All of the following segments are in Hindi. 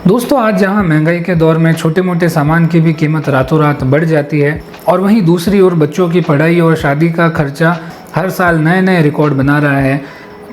दोस्तों आज जहां महंगाई के दौर में छोटे मोटे सामान की भी कीमत रातों रात बढ़ जाती है और वहीं दूसरी ओर बच्चों की पढ़ाई और शादी का खर्चा हर साल नए नए रिकॉर्ड बना रहा है,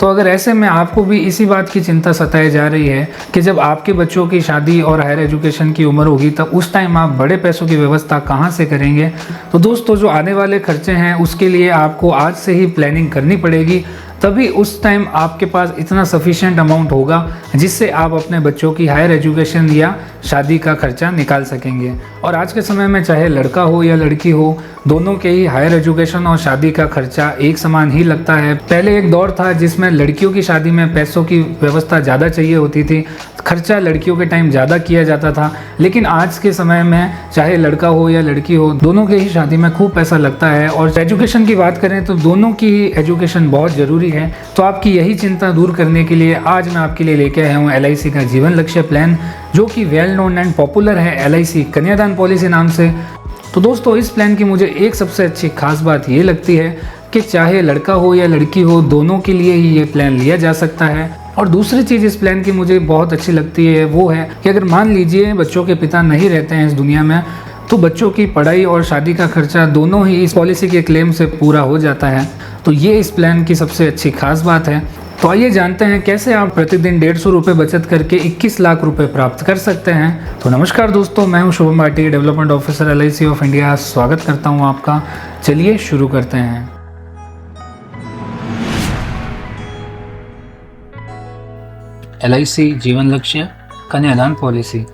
तो अगर ऐसे में आपको भी इसी बात की चिंता सताई जा रही है कि जब आपके बच्चों की शादी और हायर एजुकेशन की उम्र होगी तब उस टाइम आप बड़े पैसों की व्यवस्था कहां से करेंगे। तो दोस्तों जो आने वाले खर्चे हैं उसके लिए आपको आज से ही प्लानिंग करनी पड़ेगी, तभी उस टाइम आपके पास इतना सफिशिएंट अमाउंट होगा जिससे आप अपने बच्चों की हायर एजुकेशन या शादी का खर्चा निकाल सकेंगे। और आज के समय में चाहे लड़का हो या लड़की हो, दोनों के ही हायर एजुकेशन और शादी का खर्चा एक समान ही लगता है। पहले एक दौर था जिसमें लड़कियों की शादी में पैसों की व्यवस्था ज़्यादा चाहिए होती थी, खर्चा लड़कियों के टाइम ज़्यादा किया जाता था, लेकिन आज के समय में चाहे लड़का हो या लड़की हो, दोनों के ही शादी में खूब पैसा लगता है। और एजुकेशन की बात करें तो दोनों की ही एजुकेशन बहुत ज़रूरी है। तो आपकी यही चिंता दूर करने के लिए आज मैं आपके लिए लेके आया हूँ LIC का जीवन लक्ष्य प्लान, जो कि वेल नोन एंड पॉपुलर है LIC कन्यादान पॉलिसी नाम से। तो दोस्तों इस प्लान की मुझे एक सबसे अच्छी खास बात ये लगती है कि चाहे लड़का हो या लड़की हो, दोनों के लिए ही ये प्लान लिया जा सकता है। और दूसरी चीज़ इस प्लान की मुझे बहुत अच्छी लगती है वो है कि अगर मान लीजिए बच्चों के पिता नहीं रहते हैं इस दुनिया में, तो बच्चों की पढ़ाई और शादी का खर्चा दोनों ही इस पॉलिसी के क्लेम से पूरा हो जाता है। तो ये इस प्लान की सबसे अच्छी खास बात है। तो आइए जानते हैं कैसे आप प्रतिदिन 150 रुपये बचत करके 21 लाख रुपए प्राप्त कर सकते हैं। तो नमस्कार दोस्तों, मैं हूं Shubham Bhati, development officer LIC of India. स्वागत करता हूं आपका। चलिए शुरू करते हैं। LIC जीवन लक्ष्य कन्यादान पॉलिसी।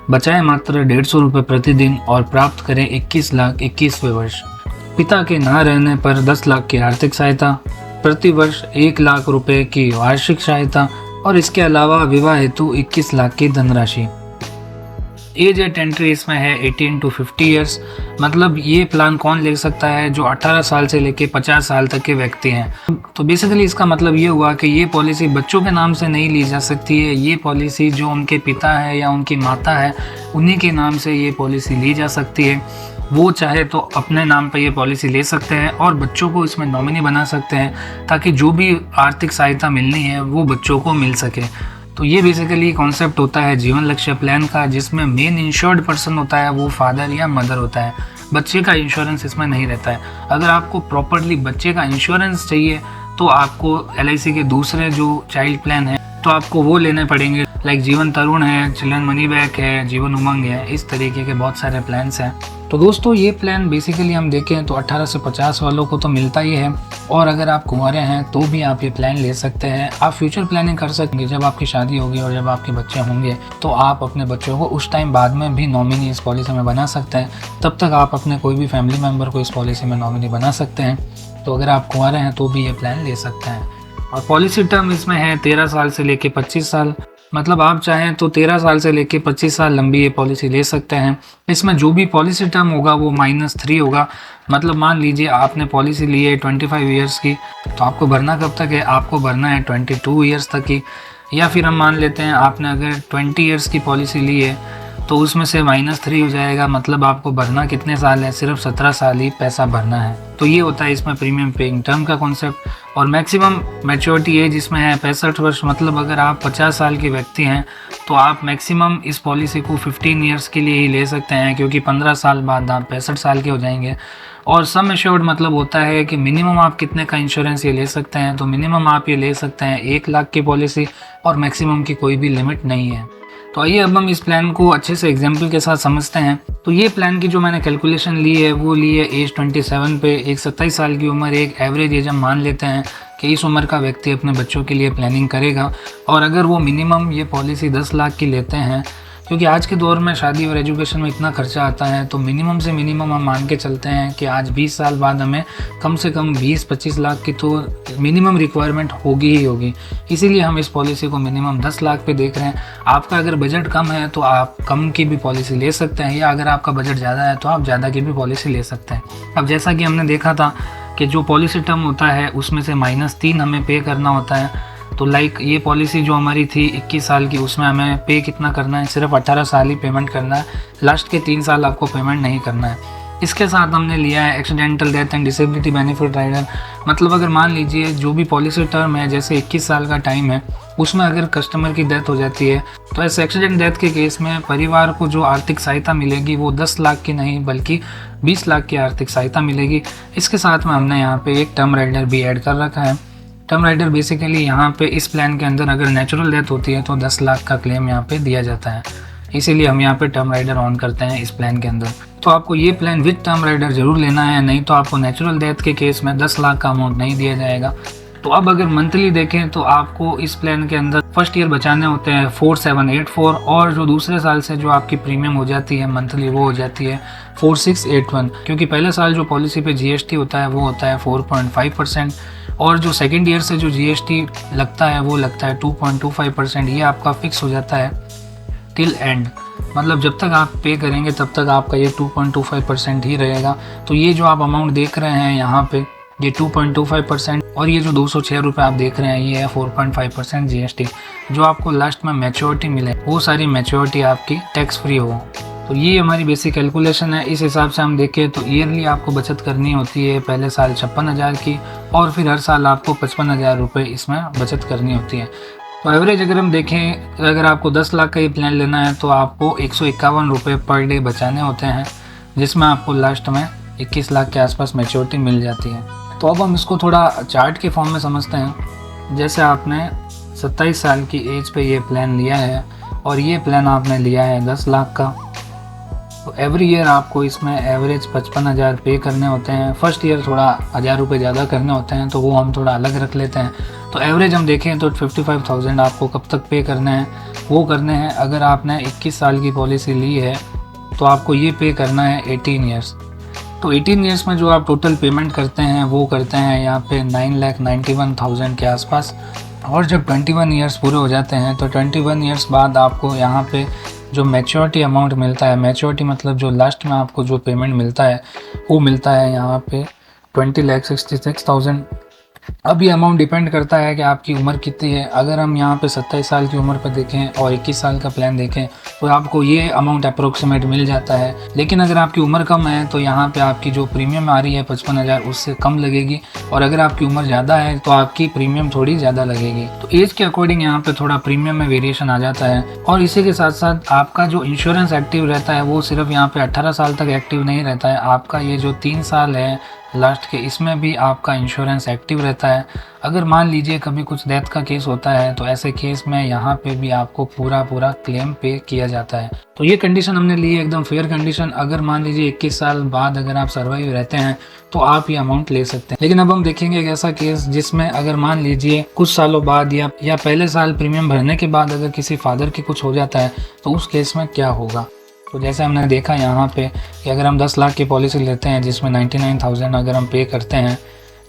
बचाएं मात्र 150 रुपये प्रतिदिन और प्राप्त करें 21 लाख 21वें वर्ष। पिता के ना रहने पर 10 लाख की आर्थिक सहायता, प्रति वर्ष 1 लाख रुपए की वार्षिक सहायता और इसके अलावा विवाह हेतु 21 लाख की धनराशि। एज एट एंट्री इसमें है 18 to 50 ईयर्स। मतलब ये प्लान कौन ले सकता है? जो 18 साल से लेके 50 साल तक के व्यक्ति हैं। तो बेसिकली इसका मतलब ये हुआ कि ये पॉलिसी बच्चों के नाम से नहीं ली जा सकती है। ये पॉलिसी जो उनके पिता है या उनकी माता है उन्हीं के नाम से ये पॉलिसी ली जा सकती है। वो चाहे तो अपने नाम पर ये पॉलिसी ले सकते हैं और बच्चों को इसमें नॉमिनी बना सकते हैं ताकि जो भी आर्थिक सहायता मिलनी है वो बच्चों को मिल सके। तो ये बेसिकली कॉन्सेप्ट होता है जीवन लक्ष्य प्लान का, जिसमें मेन इंश्योर्ड पर्सन होता है वो फादर या मदर होता है। बच्चे का इंश्योरेंस इसमें नहीं रहता है। अगर आपको प्रॉपरली बच्चे का इंश्योरेंस चाहिए तो आपको LIC के दूसरे जो चाइल्ड प्लान है तो आपको वो लेने पड़ेंगे, लाइक जीवन तरुण है, चिल्ड्रन मनी बैक है, जीवन उमंग है, इस तरीके के बहुत सारे प्लान्स हैं। तो दोस्तों ये प्लान बेसिकली हम देखें तो 18 से 50 वालों को तो मिलता ही है, और अगर आप कुंवारे हैं तो भी आप ये प्लान ले सकते हैं। आप फ्यूचर प्लानिंग कर सकेंगे। जब आपकी शादी होगी और जब आपके बच्चे होंगे तो आप अपने बच्चों को उस टाइम बाद में भी नॉमिनी इस पॉलिसी में बना सकते हैं। तब तक आप अपने कोई भी फैमिली मेम्बर को इस पॉलिसी में नॉमिनी बना सकते हैं। तो अगर आप कुंवारे हैं तो भी ये प्लान ले सकते हैं। और पॉलिसी टर्म इसमें है 13 साल से लेके 25 साल। मतलब आप चाहें तो 13 साल से लेके 25 साल लंबी ये पॉलिसी ले सकते हैं। इसमें जो भी पॉलिसी टर्म होगा वो -3 होगा। मतलब मान लीजिए आपने पॉलिसी ली है 25 ईयर्स की, तो आपको भरना कब तक है? आपको भरना है 22 ईयर्स तक की। या फिर हम मान लेते हैं आपने अगर 20 ईयर्स की पॉलिसी ली है तो उसमें से -3 हो जाएगा। मतलब आपको भरना कितने साल है? सिर्फ 17 साल ही पैसा भरना है। तो ये होता है इसमें प्रीमियम पेइंग टर्म का कॉन्सेप्ट। और मैक्सिमम मैच्योरिटी एज इसमें है 65 वर्ष। मतलब अगर आप 50 साल के व्यक्ति हैं तो आप मैक्सिमम इस पॉलिसी को 15 ईयर्स के लिए ही ले सकते हैं, क्योंकि 15 साल बाद आप 65 साल के हो जाएंगे। और सम एश्योर्ड मतलब होता है कि मिनिमम आप कितने का इंश्योरेंस ये ले सकते हैं। तो मिनिमम आप ये ले सकते हैं 1 लाख की पॉलिसी, और मैक्सिमम की कोई भी लिमिट नहीं है। तो आइए अब हम इस प्लान को अच्छे से एग्जाम्पल के साथ समझते हैं। तो ये प्लान की जो मैंने कैलकुलेशन ली है वो ली है एज 27 पे। एक 27 साल की उम्र एक एवरेज एज हम मान लेते हैं कि इस उम्र का व्यक्ति अपने बच्चों के लिए प्लानिंग करेगा। और अगर वो मिनिमम ये पॉलिसी 10 लाख की लेते हैं, क्योंकि आज के दौर में शादी और एजुकेशन में इतना खर्चा आता है, तो मिनिमम से मिनिमम हम मान के चलते हैं कि आज 20 साल बाद हमें कम से कम 20-25 लाख की तो मिनिमम रिक्वायरमेंट होगी ही होगी। इसीलिए हम इस पॉलिसी को मिनिमम 10 लाख पे देख रहे हैं। आपका अगर बजट कम है तो आप कम की भी पॉलिसी ले सकते हैं, या अगर आपका बजट ज़्यादा है तो आप ज़्यादा की भी पॉलिसी ले सकते हैं। अब जैसा कि हमने देखा था कि जो पॉलिसी टर्म होता है उसमें से -3 हमें पे करना होता है। तो लाइक ये पॉलिसी जो हमारी थी 21 साल की, उसमें हमें पे कितना करना है? सिर्फ 18 साल ही पेमेंट करना है। लास्ट के 3 साल आपको पेमेंट नहीं करना है। इसके साथ हमने लिया है accidental death and disability benefit rider. मतलब अगर मान लीजिए जो भी पॉलिसी टर्म है, जैसे 21 साल का टाइम है, उसमें अगर कस्टमर की डेथ हो जाती है तो ऐसे एक्सीडेंट डेथ के केस में परिवार को जो आर्थिक सहायता मिलेगी वो 10 लाख की नहीं बल्कि 20 लाख की आर्थिक सहायता मिलेगी। इसके साथ में हमने यहाँ पे एक टर्म राइडर भी ऐड कर रखा है। टर्म राइडर बेसिकली यहाँ पे इस प्लान के अंदर अगर नेचुरल डेथ होती है तो 10 लाख का क्लेम यहाँ पे दिया जाता है, इसीलिए हम यहाँ पे टर्म राइडर ऑन करते हैं इस प्लान के अंदर। तो आपको ये प्लान विद टर्म राइडर जरूर लेना है, नहीं तो आपको नेचुरल डेथ के केस में 10 लाख का अमाउंट नहीं दिया जाएगा। तो अब अगर मंथली देखें तो आपको इस प्लान के अंदर फर्स्ट ईयर बचाने होते हैं 4784, और जो दूसरे साल से जो आपकी प्रीमियम हो जाती है मंथली वो हो जाती है 4681, क्योंकि पहले साल जो पॉलिसी पे जीएसटी होता है वो होता है 4.5%, और जो सेकेंड ईयर से जो जीएसटी लगता है वो लगता है 2.25%। ये आपका फिक्स हो जाता है टिल एंड, मतलब जब तक आप पे करेंगे तब तक आपका ये 2.25% ही रहेगा। तो ये जो आप अमाउंट देख रहे हैं यहाँ पे ये 2.25%, और ये जो 206 रुपये आप देख रहे हैं ये है 4.5% जीएसटी। जो आपको लास्ट में मैच्योरिटी मिले वो सारी मैच्योरिटी आपकी टैक्स फ्री हो। तो ये हमारी बेसिक कैलकुलेशन है। इस हिसाब से हम देखें तो ईयरली आपको बचत करनी होती है पहले साल 56,000 की, और फिर हर साल आपको 55,000 रुपये इसमें बचत करनी होती है। तो एवरेज अगर हम देखें, अगर आपको 10 लाख का ये प्लान लेना है तो आपको 151 रुपये पर डे बचाने होते हैं, जिसमें आपको लास्ट में 21 लाख के आसपास मैच्योरिटी मिल जाती है। तो अब हम इसको थोड़ा चार्ट के फॉर्म में समझते हैं। जैसे आपने 27 साल की एज पे ये प्लान लिया है और ये प्लान आपने लिया है 10 लाख का, तो एवरी ईयर आपको इसमें एवरेज 55,000 पे करने होते हैं। फर्स्ट ईयर थोड़ा 1,000 रुपये ज़्यादा करने होते हैं, तो वो हम थोड़ा अलग रख लेते हैं। तो एवरेज हम देखें तो 55,000 आपको कब तक पे करने हैं, वो करने हैं अगर आपने 21 साल की पॉलिसी ली है तो आपको ये पे करना है 18 ईयर्स। तो 18 ईयर्स में जो आप टोटल पेमेंट करते हैं वो करते हैं यहाँ पे 9,91,000 के आसपास। और जब 21 ईयर्स पूरे हो जाते हैं तो 21 ईयर्स बाद आपको यहाँ पे जो मैच्योरिटी अमाउंट मिलता है, मैच्योरिटी मतलब जो लास्ट में आपको जो पेमेंट मिलता है वो मिलता है यहाँ पे 20,66,000। अब ये अमाउंट डिपेंड करता है कि आपकी उम्र कितनी है। अगर हम यहाँ पे 27 साल की उम्र पर देखें और 21 साल का प्लान देखें तो आपको ये अमाउंट अप्रोक्सीमेट मिल जाता है। लेकिन अगर आपकी उम्र कम है तो यहाँ पे आपकी जो प्रीमियम आ रही है 55,000 उससे कम लगेगी, और अगर आपकी उम्र ज़्यादा है तो आपकी प्रीमियम थोड़ी ज़्यादा लगेगी। तो एज के अकॉर्डिंग यहाँ पे थोड़ा प्रीमियम में वेरिएशन आ जाता है। और इसी के साथ साथ आपका जो इंश्योरेंस एक्टिव रहता है वो सिर्फ यहाँ पे 18 साल तक एक्टिव नहीं रहता है। आपका ये जो 3 साल है लास्ट के, इसमें भी आपका इंश्योरेंस एक्टिव रहता है। अगर मान लीजिए कभी कुछ डेथ का केस होता है तो ऐसे केस में यहाँ पे भी आपको पूरा क्लेम पे किया जाता है। तो ये कंडीशन हमने ली है एकदम फेयर कंडीशन। अगर मान लीजिए 21 साल बाद अगर आप सर्वाइव रहते हैं तो आप ये अमाउंट ले सकते हैं। लेकिन अब हम देखेंगे एक ऐसा केस जिसमें अगर मान लीजिए कुछ सालों बाद या पहले साल प्रीमियम भरने के बाद अगर किसी फादर की कुछ हो जाता है तो उस केस में क्या होगा। तो जैसे हमने देखा यहाँ पे कि अगर हम 10 लाख की पॉलिसी लेते हैं जिसमें 99,000 अगर हम पे करते हैं,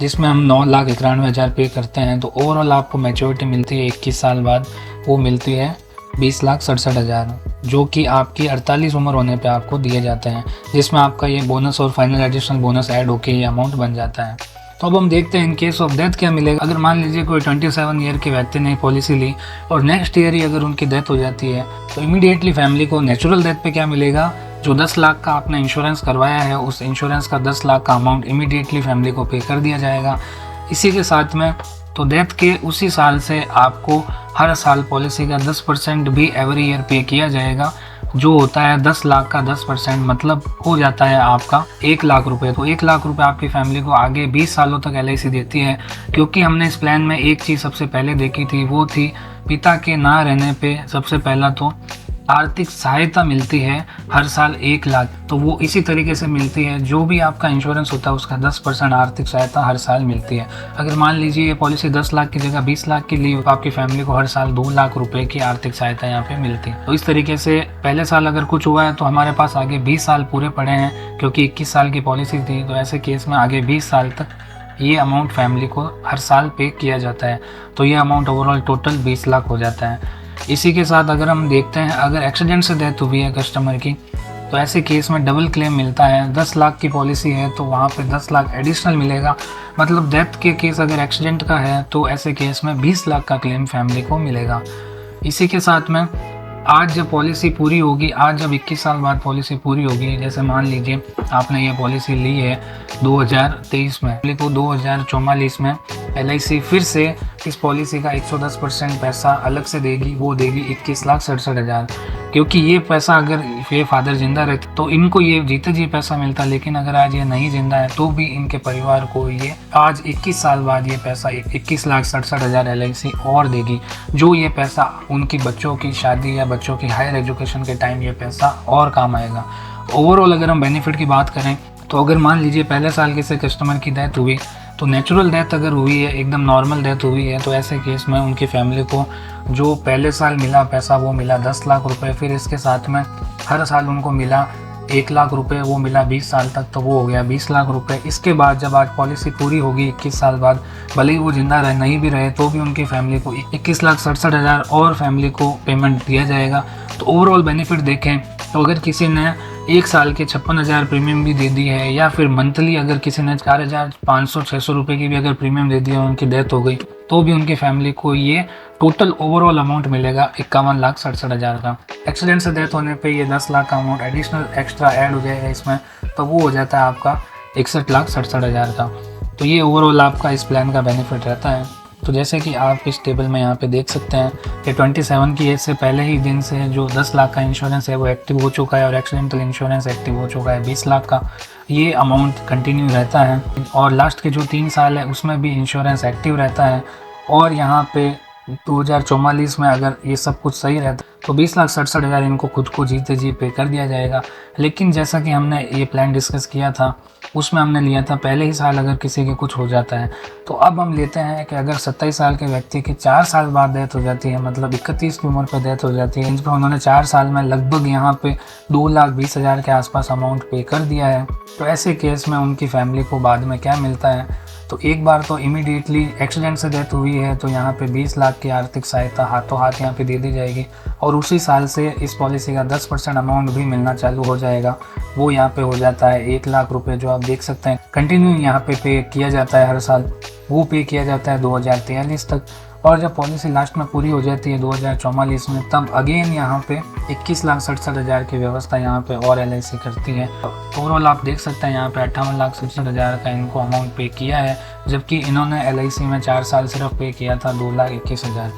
जिसमें हम 9,91,000 पे करते हैं, तो ओवरऑल आपको मैच्योरिटी मिलती है 21 साल बाद, वो मिलती है 20,67,000, जो कि आपकी 48 उम्र होने पे आपको दिए जाते हैं, जिसमें आपका ये बोनस और फाइनल एडिशनल बोनस ऐड होके ये अमाउंट बन जाता है। तो अब हम देखते हैं इन केस ऑफ डेथ क्या मिलेगा। अगर मान लीजिए कोई 27 ईयर के व्यक्ति ने पॉलिसी ली और नेक्स्ट ईयर ही अगर उनकी डेथ हो जाती है तो इमीडिएटली फैमिली को नेचुरल डेथ पे क्या मिलेगा, जो 10 लाख का आपने इंश्योरेंस करवाया है उस इंश्योरेंस का 10 लाख का अमाउंट इमीडिएटली फैमिली को पे कर दिया जाएगा। इसी के साथ में तो डेथ के उसी साल से आपको हर साल पॉलिसी का 10% भी एवरी ईयर पे किया जाएगा, जो होता है 10 लाख का 10%, मतलब हो जाता है आपका 1 लाख रुपए। तो 1 लाख रुपए आपकी फैमिली को आगे 20 सालों तक LIC देती है। क्योंकि हमने इस प्लान में एक चीज़ सबसे पहले देखी थी, वो थी पिता के ना रहने पे सबसे पहला तो आर्थिक सहायता मिलती है हर साल 1 लाख। तो वो इसी तरीके से मिलती है, जो भी आपका इंश्योरेंस होता है उसका 10% आर्थिक सहायता हर साल मिलती है। अगर मान लीजिए ये पॉलिसी 10 लाख की जगह 20 लाख की ली तो आपकी फैमिली को हर साल 2 लाख रुपए की आर्थिक सहायता यहाँ पे मिलती है। तो इस तरीके से पहले साल अगर कुछ हुआ है तो हमारे पास आगे 20 साल पूरे पड़े हैं, क्योंकि 21 साल की पॉलिसी थी। तो ऐसे केस में आगे 20 साल तक ये अमाउंट फैमिली को हर साल पे किया जाता है। तो ये अमाउंट ओवरऑल टोटल 20 लाख हो जाता है। इसी के साथ अगर हम देखते हैं अगर एक्सीडेंट से डेथ हुई है कस्टमर की तो ऐसे केस में डबल क्लेम मिलता है। 10 लाख की पॉलिसी है तो वहाँ पे 10 लाख एडिशनल मिलेगा। मतलब डेथ के केस अगर एक्सीडेंट का है तो ऐसे केस में 20 लाख का क्लेम फैमिली को मिलेगा। इसी के साथ में आज जब पॉलिसी पूरी होगी, आज जब 21 साल बाद पॉलिसी पूरी होगी, जैसे मान लीजिए आपने ये पॉलिसी ली है 2023 में, को 2044 में LIC फिर से इस पॉलिसी का 110% पैसा अलग से देगी, वो देगी 21,67,000। क्योंकि ये पैसा अगर ये फादर जिंदा रहते तो इनको ये जीते जी पैसा मिलता, लेकिन अगर आज ये नहीं जिंदा है तो भी इनके परिवार को ये आज 21 साल बाद ये पैसा 21,67,000 LIC और देगी, जो ये पैसा उनकी बच्चों की शादी या बच्चों की हायर एजुकेशन के टाइम ये पैसा और काम आएगा। ओवरऑल अगर हम बेनिफिट की बात करें तो अगर मान लीजिए पहले साल किसी कस्टमर की डेथ हुई, तो नेचुरल डेथ अगर हुई है, एकदम नॉर्मल डेथ हुई है, तो ऐसे केस में उनकी फैमिली को जो पहले साल मिला पैसा वो मिला 10 लाख रुपए, फिर इसके साथ में हर साल उनको मिला 1 लाख रुपए, वो मिला 20 साल तक, तो वो हो गया 20 लाख रुपए। इसके बाद जब आज पॉलिसी पूरी होगी 21 साल बाद, भले ही वो जिंदा रहे नहीं भी रहे तो भी उनकी फैमिली को 21,67,000 और फैमिली को पेमेंट दिया जाएगा। तो ओवरऑल बेनिफिट देखें तो अगर किसी ने 1 साल के 56,000 प्रीमियम भी दे दी है, या फिर मंथली अगर किसी ने 4,500-600 रुपये की भी अगर प्रीमियम दे दिया, उनकी डेथ हो गई, तो भी उनकी फैमिली को ये टोटल ओवरऑल अमाउंट मिलेगा 51,67,000 का। एक्सीडेंट से डेथ होने पे ये 10 लाख का अमाउंट एडिशनल एक्स्ट्रा ऐड हो जाएगा इसमें, तो वो हो जाता है आपका 61,67,000 का। तो ये ओवरऑल आपका इस प्लान का बेनिफिट रहता है। तो जैसे कि आप इस टेबल में यहाँ पे देख सकते हैं कि 27 की एज से पहले ही दिन से जो 10 लाख का इंश्योरेंस है वो एक्टिव हो चुका है, और एक्सीडेंटल इंश्योरेंस एक्टिव हो चुका है 20 लाख का। ये अमाउंट कंटिन्यू रहता है, और लास्ट के जो 3 साल है उसमें भी इंश्योरेंस एक्टिव रहता है। और यहाँ पे 2044 में अगर ये सब कुछ सही रहता तो 20,67,000 इनको खुद को जीते जी पे कर दिया जाएगा। लेकिन जैसा कि हमने ये प्लान डिस्कस किया था, उसमें हमने लिया था पहले ही साल अगर किसी के कुछ हो जाता है, तो अब हम लेते हैं कि अगर 27 साल के व्यक्ति की 4 साल बाद डेथ हो जाती है, मतलब 31 की उम्र पर डेथ हो जाती है, इन पर उन्होंने 4 साल में लगभग यहाँ पे 2,20,000 के आसपास अमाउंट पे कर दिया है, तो ऐसे केस में उनकी फैमिली को बाद में क्या मिलता है। तो एक बार तो इमीडिएटली एक्सीडेंट से डेथ हुई है तो यहाँ पे 20 लाख की आर्थिक सहायता हाथों हाथ यहाँ पे दे दी जाएगी, और उसी साल से इस पॉलिसी का 10% अमाउंट भी मिलना चालू हो जाएगा। वो यहाँ पे हो जाता है 1 लाख रुपए, जो आप देख सकते हैं कंटिन्यू यहाँ पे किया जाता है हर साल, वो पे किया जाता है 2043 तक। और जब पॉलिसी लास्ट में पूरी हो जाती है 2044 में, तब अगेन यहाँ पे 21,67,000 की व्यवस्था यहाँ पे और LIC करती है। ओवरऑल आप देख सकते हैं यहाँ पे 58,67,000 का इनको अमाउंट पे किया है, जबकि इन्होंने LIC में 4 साल सिर्फ पे किया था 2,21,000।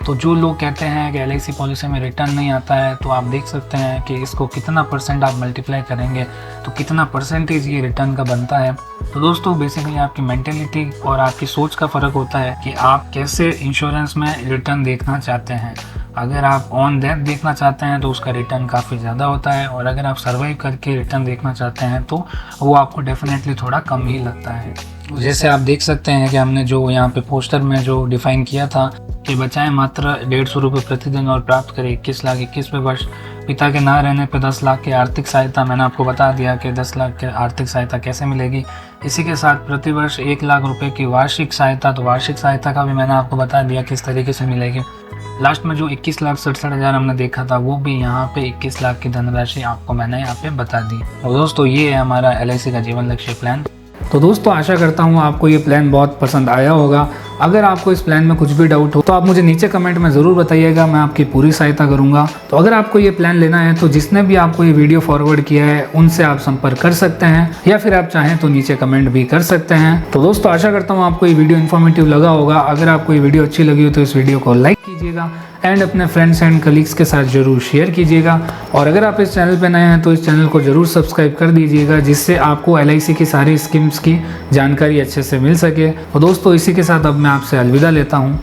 तो जो लोग कहते हैं कि LIC पॉलिसी में रिटर्न नहीं आता है, तो आप देख सकते हैं कि इसको कितना % आप मल्टीप्लाई करेंगे तो कितना परसेंटेज ये रिटर्न का बनता है। तो दोस्तों बेसिकली आपकी मेंटेलिटी और आपकी सोच का फ़र्क होता है कि आप कैसे इंश्योरेंस में रिटर्न देखना चाहते हैं। अगर आप ऑन डेथ देखना चाहते हैं तो उसका रिटर्न काफ़ी ज़्यादा होता है, और अगर आप सर्वाइव करके रिटर्न देखना चाहते हैं तो वो आपको डेफिनेटली थोड़ा कम ही लगता है। जैसे आप देख सकते हैं कि हमने जो यहाँ पे पोस्टर में जो डिफ़ाइन किया था कि बचाएं मात्र 150 रुपये प्रतिदिन और प्राप्त करें 21,21वें वर्ष, पिता के ना रहने पर 10 लाख की आर्थिक सहायता। मैंने आपको बता दिया कि 10 लाख की आर्थिक सहायता कैसे मिलेगी। इसी के साथ प्रतिवर्ष 1 लाख रुपए की वार्षिक सहायता, तो वार्षिक सहायता का भी मैंने आपको बता दिया किस तरीके से मिलेगी। लास्ट में जो 21,67,000 हमने देखा था, वो भी यहाँ पे 21 लाख की धनराशि आपको मैंने यहाँ पे बता दी। और दोस्तों ये है हमारा LIC का जीवन लक्ष्य प्लान। तो दोस्तों आशा करता हूँ आपको ये प्लान बहुत पसंद आया होगा। अगर आपको इस प्लान में कुछ भी डाउट हो तो आप मुझे नीचे कमेंट में ज़रूर बताइएगा, मैं आपकी पूरी सहायता करूँगा। तो अगर आपको ये प्लान लेना है तो जिसने भी आपको ये वीडियो फॉरवर्ड किया है उनसे आप संपर्क कर सकते हैं, या फिर आप चाहें तो नीचे कमेंट भी कर सकते हैं। तो दोस्तों आशा करता हूँ आपको ये वीडियो इन्फॉर्मेटिव लगा होगा। अगर आपको ये वीडियो अच्छी लगी हो तो इस वीडियो को लाइक कीजिएगा एंड अपने फ्रेंड्स एंड कलीग्स के साथ ज़रूर शेयर कीजिएगा। और अगर आप इस चैनल पर नए हैं तो इस चैनल को ज़रूर सब्सक्राइब कर दीजिएगा, जिससे आपको LIC की सारी स्कीम्स की जानकारी अच्छे से मिल सके। और दोस्तों इसी के साथ अब मैं आपसे अलविदा लेता हूँ।